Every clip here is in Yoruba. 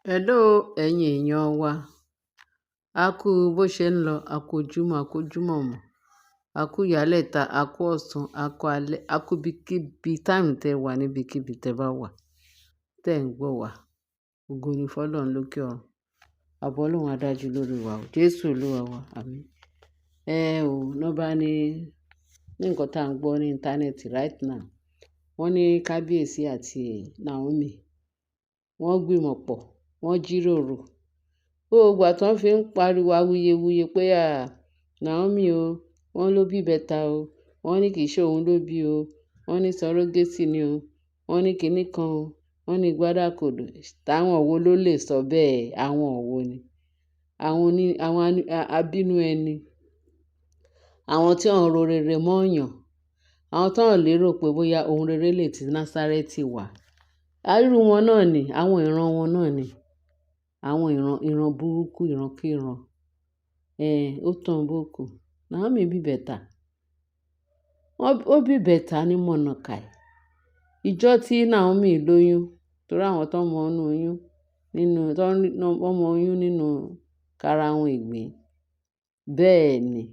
Hello ẹ̀yin èèyàn wa, a kú bó ṣe ń lọ, a kú ojúmọ́, a kú ojúmọ́ mọ́, a kú ìyálẹ̀ta, a kú ọ̀sán, a kú alẹ́, a kú ibikíbi táìmù tẹ wà níbikíbi tẹ bá wà, tẹ̀ ń gbọ́ wá. Ògo ni fọ́lọ́run lókè ọ̀run. Ààbò Ọlọ́run á dájú lórí wa o. Jésù Olúwa wa, àmín. Ná bá ní nǹkan tá à ń gbọ́ ní íńtánẹ́ẹ̀tì right now. Wọ́n ní Kábíyèsí àti Naomi, wọ́n gbìmọ̀ pọ̀, wọ́n jíròrò. Gbogbo ìgbà tán fi ń pariwo awuyewuye pé Naomi o, wọ́n ló bí ìbẹta o, wọ́n ní kì í ṣe òun ló bí o, wọ́n ní sọ̀rọ̀gẹ́tì ni o, wọ́n ní kinní kan o, wọ́n ní gbádákòdò. Táwọn wo ló lè sọ bẹ́ẹ̀? Àwọn wo ni? Àwọn abínú ẹni, àwọn tí wọn ro rere mọ́ọ̀yàn, àwọn tí wọn lérò pé bóyá ohun rere lè ti Násárẹ́tì wá. Irú wọn náà ni, àwọn ìran wọn náà ni, àwọn ìran burúkú, ìrankíran. Ó tàn bókù. Naomi bí ìbẹta. Ó bí ìbẹta ní Mọ̀nàkàì. Ìjọ́ tí Naomi lóyún, torí àwọn tó mọ inú oyún, wọ́n mọ oyún nínú karahun ìgbín. Bẹ́ẹ̀ ni,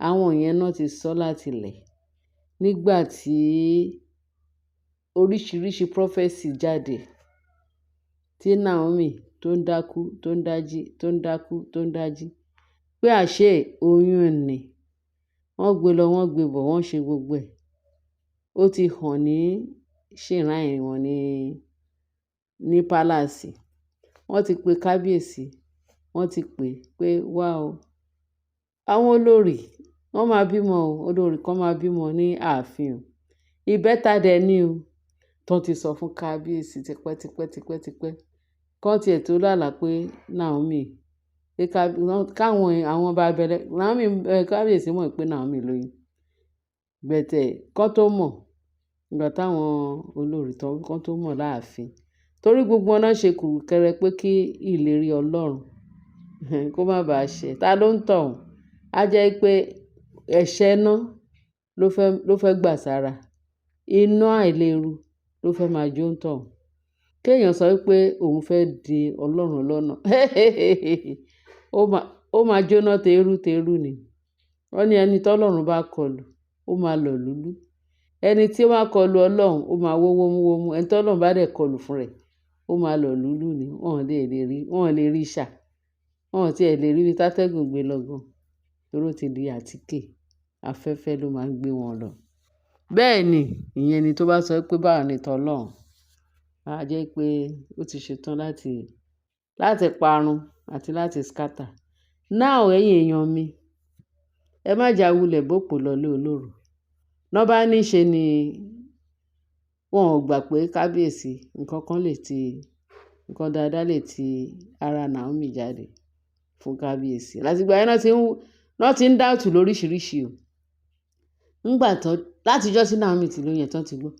àwọn yẹn náà ti sọ láti ilẹ̀. Nígbà tí oríṣiríṣi prophecy jáde, tí Naomi tó ń dákú, tó ń dájí, tó ń dákú, tó ń dájí, pé àṣé oyún ni. Wọ́n gbé lọ, wọ́n gbé bọ̀, wọ́n ṣe gbogbo ẹ̀. Ó ti hàn ní shrine wọn ní palace. Wọ́n ti pe Kábíyèsí, wọ́n ti pé wá o. Àwọn olórí wọ́n máa bímọ o, olórí kan máa bímọ ní ààfin o. Ìbẹta dẹ̀ ni o. Tán ti sọ fún Kábíyèsí tipẹ́. Kán tiẹ̀ tó lálàá pé Naomi, pé àwọn bá bẹ̀rẹ̀, Kábíyèsí mọ̀ pé Naomi lóyún. Bẹ̀tẹ̀ kán tó mọ̀, ìgbà táwọn olórí kán tó mọ̀ láàfin. Torí gbogbo wọn náà ṣe kùrùkẹrẹ pé kí ìlérí Ọlọ́run kó má bàa ṣẹ. Ta ló ń tọ̀ ọ́n? Á jẹ́ pé ẹ̀ṣẹ̀ náà ló fẹ́ gbà sára. Iná àìléru ló fẹ́ máa jó ń tọ̀ ọ́n. Kéèyàn sọ wípé òun fẹ́ di Ọlọ́run lọ́nà. Ó máa jóná tẹrútẹrú ni. Wọ́n ní ẹni tí Ọlọ́run bá kọlù, ó máa lọ̀ lúlú. Ẹni tí ó bá kọlù Ọlọ́run, ó máa wó wómúwómú. Ẹni tí Ọlọ́run bá dẹ̀ kọlù fún rẹ̀, ó máa lọ̀ lúlú ni. Wọ́n ò lè rí ṣà. Wọ́n ò tiẹ̀ lè rí ibi tátẹ́gùn gbé lọ gan. Torí ó ti di àtíkè. Afẹ́fẹ́ ló máa ń gbé wọn lọ. Bẹ́ẹ̀ ni, ìyẹn ni tó bá sọ pé báwo ni t'Ọlọ́run. A jẹ́ pé ó ti ṣetán láti parun àti láti scatter. Now ẹ̀yin èèyàn mi, ẹ má jà wulẹ̀ bòpò lọlé olóru. Ná bá ní ṣe ni wọn ò gbà pé Kábíyèsí nǹkan dáadáa lè ti ara Naomi jáde fún Kábíyèsí. Látìgbà yẹn náà ti ń dáùtù lóríṣiríṣi o. Látijọ́ tí Naomi ti lóyún yẹn tán ti gbọ́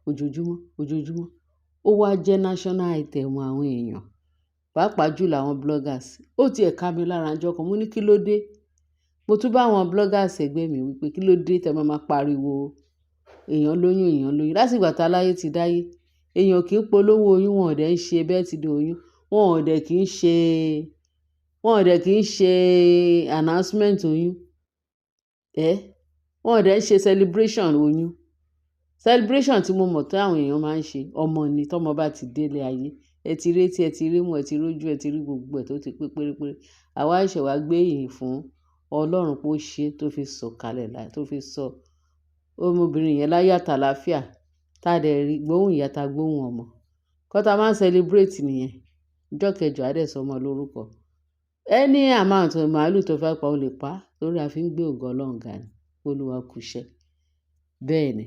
ojoojúmọ́. Ó wá jẹ́ national item àwọn èèyàn, pàápàá jùlọ àwọn bloggers. Ó tiẹ̀ ká mi lára ọjọ́ kan, mo ní kí ló dé? Mo tún bá àwọn bloggers ẹgbẹ́ mi wípé kí ló dé tẹ máa pariwo èèyàn lóyún. Látìgbà tá láyé ti dáyé, èèyàn kì í polówó oyún, wọn ò dẹ̀ ń ṣe birthday oyún, wọn ò dẹ̀ kì í ṣe announcement oyún. Wọn ò dẹ̀ ń ṣe celebration oyún. Celebration tí mo mọ̀ tí àwọn èèyàn máa ń ṣe, ọmọ ni, tọ́mọ bá ti délé ayé. Ẹ ti rí etí, ẹ ti rí imú, ẹ ti rójú, ẹ ti rí gbogbo ẹ̀ tó ti pé pérépéré. Àwa ṣẹ̀ṣẹ̀ wá gbé ìyìn fún Ọlọ́run pé ó ṣe tó fi sọ̀ kalẹ̀ láì, tó fi sọ ọmọbìnrin yẹn láyọ̀ àtàlàáfíà. Tá dẹ̀ rí gbóhùn ìyá, ta gbóhùn ọmọ. Nǹkan tá máa ń celebrate nìyẹn. Ọjọ́ kẹjọ á dẹ̀ sọ ọmọ lórúkọ. Any amount màálù tó fẹ́ pa ó lè pa, torí a fi ń gbé ògo Ọlọ́run ga ni. Olúwa kú iṣẹ́. Bẹ́ẹ̀ ni.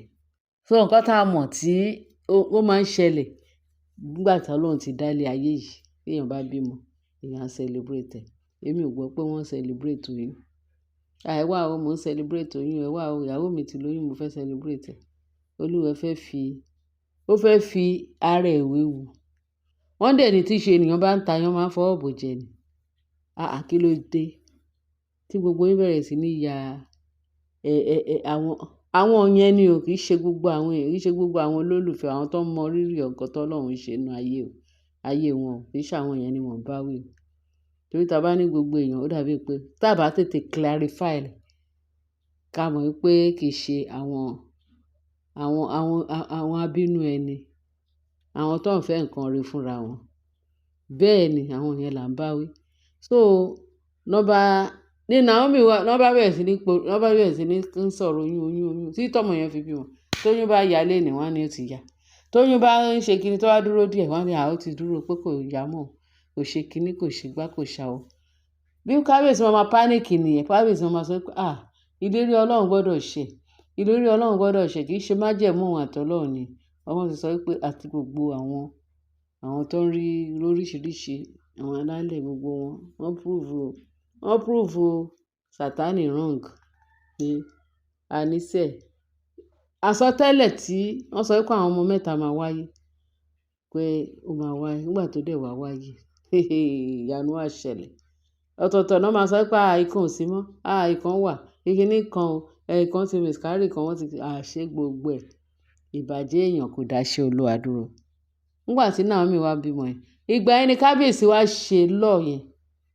So nǹkan tá a mọ̀ tí ó máa ń ṣẹlẹ̀ nígbà tí Ọlọ́run ti dá ilé ayé yìí, tí èèyàn bá bímọ, èèyàn á celebrate ẹ̀. Èmi ò gbọ́ pé wọ́n celebrate oyún. Ẹ wá o, mò ń celebrate oyún. Ẹ wá o, ìyàwó mi ti lóyún, mo fẹ́ celebrate ẹ̀. Olúwa fẹ́ fi ara ẹ̀ wéwu. Wọ́n dẹ̀ ní tí ṣe ènìyàn bá ń ta yán máa ń fọwọ́ bò jẹ ni. Kí ló dé? Tí gbogbo yín bẹ̀rẹ̀ sí ní ya àwọn yẹn ni o, kì í ṣe gbogbo àwọn olólùfẹ́, àwọn tó mọ rírì nǹkan t'Ọlọ́run ṣe nínú ayé o. ayé wọn kì í ṣe àwọn yẹn ni wọ́n bá wí o. Torí tá a bá ní gbogbo èèyàn ó dàbí pé tá a bá tètè clarify rẹ̀ ká mọ̀ pé kì í ṣe àwọn abínú ẹni, àwọn tó ń fẹ́ nǹkan rí fúnra wọn. Bẹ́ẹ̀ ni àwọn yẹn là ń bá wí. So nọ́ba ní Naomi wá nọ́ba bẹ̀rẹ̀ sí ní ń sọ̀rọ̀ oyún tí tọ́mọ yẹn fi bímọ. Tóyún bá yá lé ní wọ́n á ní ó ti yá. Tóyún bá ń ṣe kíni tó wá dúró díẹ̀ wọ́n á ní ó ti dúró pé kò yá mọ́, kò ṣe kíní, kò ṣe gbá, kò ṣàwọ̀. Bí kábíyèsí máa pánìkì nìyẹn, kábíyèsí máa sọ pé ìlérí Ọlọ́run gbọ́dọ̀ ṣẹ. Ìlérí Ọlọ́run gbọ́dọ̀ ṣẹ kì í ṣe májẹ̀mú òun àtọlọ́run ni. Wọ́n ti sọ pé àti gbogbo àwọn tó ń rí lóríṣiríṣi àwọn alálẹ̀ gbogbo wọ́n prove Sátánì wrong pé àníṣe àsọtẹ́lẹ̀ tí wọ́n sọ pé àwọn ọmọ mẹ́ta máa wáyé pé ó máa wáyé nígbà tó dẹ̀ wá wáyé ìyanu á ṣẹlẹ̀. Ọ̀tọ̀ọ̀tọ̀ náà máa sọ pé ìkan ò sí mọ́, ìkan wà, ìkíní kan o, ìkan ti miscarry kan wọ́n ti ṣe gbogbo ẹ̀. Ìbàjẹ́ èèyàn kò dáṣẹ́ Olúwa dúró. Nígbà tí Naomi wá bímọ yẹn, ìgbà yẹn ni kábíyèsí wá ṣe law yẹn.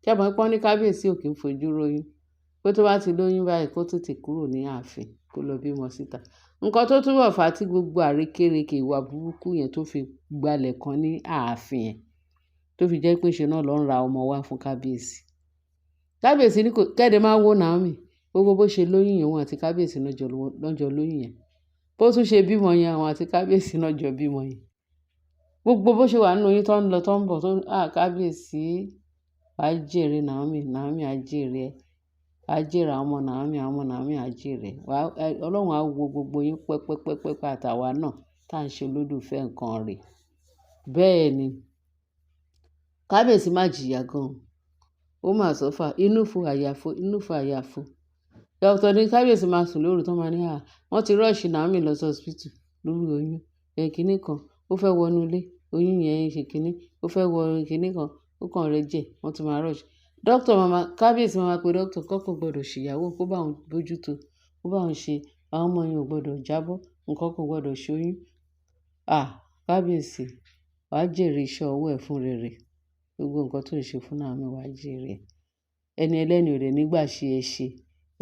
Ṣé àmọ́ pọ́n ní kábíyèsí ò kí ń fojú róyún pé tó bá ti lóyún báyìí kó tètè kúrò ní ààfin kó lọ bímọ síta. Nǹkan tó túbọ̀ fà á tí gbogbo àrékérekè ìwà burúkú yẹn tó fi gbalẹ̀ kan ní ààfin yẹn tó fi jẹ́ pé ṣe náà ló ń ra ọmọ wá fún kábíyèsí. Kábíyèsí ní kẹ́dẹ̀ máa wo Naomi gbogbo bó ṣe lóyún yẹn òun àti kábíyèsí lọ́jọ́ lóyún yẹn. Bó tún ṣe bímọ yẹn àwọn àti kábíyèsí náà jọ bímọ yẹn. Gbogbo bó ṣe wà nínú oyún tó ń lọ tó ń bọ̀ tó kábíyèsí á jèrè Naomi á jèrè ẹ̀. Á jèrè àwọn ọmọ Naomi á jèrè. Ọlọ́run á wo gbogbo yín pẹ́pẹ́pẹ́pẹ́ àtàwa náà tá à ń ṣe olólùfẹ́ nǹkan rẹ̀. Bẹ́ẹ̀ ni kábíyèsí má jìyà gan-an. Ó mà sọ́fà inú fún àyàfo. Dr. ní kábíyèsí máa sùn lóru tó máa ní wọ́n ti rush Naomi lọ sí hospital lórí oyún. Kíní kan ó fẹ́ wọnú ilé oyún yẹn ṣe kíní ó fẹ́ wọ kíní kan ó kàn rẹ jẹ wọ́n ti máa rush. Kábíyèsí máa pe dókítà kọ́kọ́ gbọ́dọ̀ ṣèyàwó kó bá òun bójútó kó bá òun ṣe àwọn ọmọ yẹn ò gbọ́dọ̀ jábọ́ nǹkan kò gbọ́dọ̀ ṣoyún. Kábíyèsí wàá jèrè iṣẹ́ ọwọ́ ẹ̀ fún rere gbogbo nǹkan tó ń ṣe fún Naomi wàá jèrè. Ẹni ẹlẹ́ni ò rẹ̀ nígbà ṣe ẹ ṣe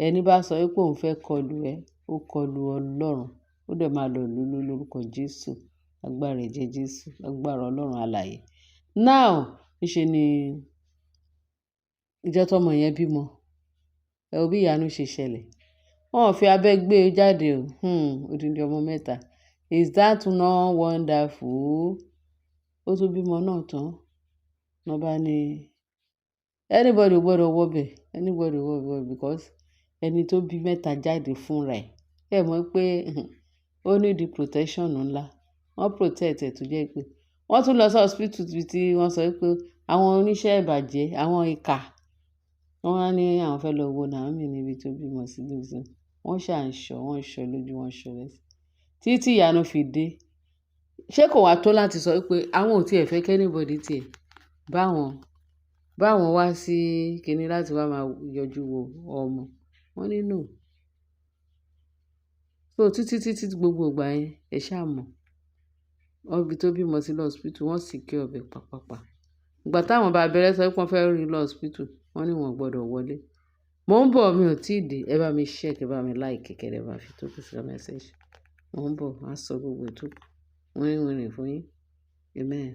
ẹni bá sọ pé òun fẹ́ kọlù ẹ ó kọlù Ọlọ́run ó dẹ̀ máa lọ lulú lórúkọ Jésù agbára ẹ̀jẹ̀ Jésù agbára Ọlọ́run alààyè. Now níṣe ni ìjọ tọmọ yẹn bímọ ẹ wo bí ìyanu ṣe ṣẹlẹ̀. Wọn ò fi abẹ́ gbé e jáde o odindi ọmọ mẹ́ta. Is that not wonderful? Ó tún bímọ náà tán wọ́n bá ní anybody gbọ́dọ̀ wọbẹ̀ because ẹni tó bí mẹ́ta jáde fúnra ẹ̀ mọ̀ pé ó ní the protection ńlá wọ́n protect ẹ̀ tó jẹ́ pé wọ́n tún lọ sí hospital tí wọ́n sọ pé àwọn oníṣẹ́ ìbàjẹ́ àwọn ìkà wọ́n wá ní àwọn fẹ́ lọ wo Naomi níbi tó bímọ sí lóṣù wọ́n ń ṣọ́ lójú wọn ṣọ́ lẹ́sẹ̀ títí ìyanu fi dé. Ṣé kò wá tó láti sọ pé àwọn ò tiẹ̀ fẹ́ kẹ́nìbọ̀dì tiẹ̀ báwọn wá sí kinní láti wá máa yọjú wo ọmọ wọn nínú. So títí gbogbo ìgbà yẹn ẹ ṣáà mọ̀ ibi tó bímọ sí lọ́sípítù wọ́n sì kí ọbẹ̀ pàpàpà. Ìgbà táwọn bá bẹ̀rẹ̀ sọ pé wọ́n fẹ́ rí lọ́sípítù wọ́n ní wọn gbọ́dọ̀ wọlé. Mò ń bọ̀ mi ò tí ì dé ẹ bá mi share ẹ bá mi like kẹ̀kẹ́ ẹ bá fi tó kù sí message. Mò ń bọ̀ á sọ gbogbo ètò wọ́n fún yín. Amen.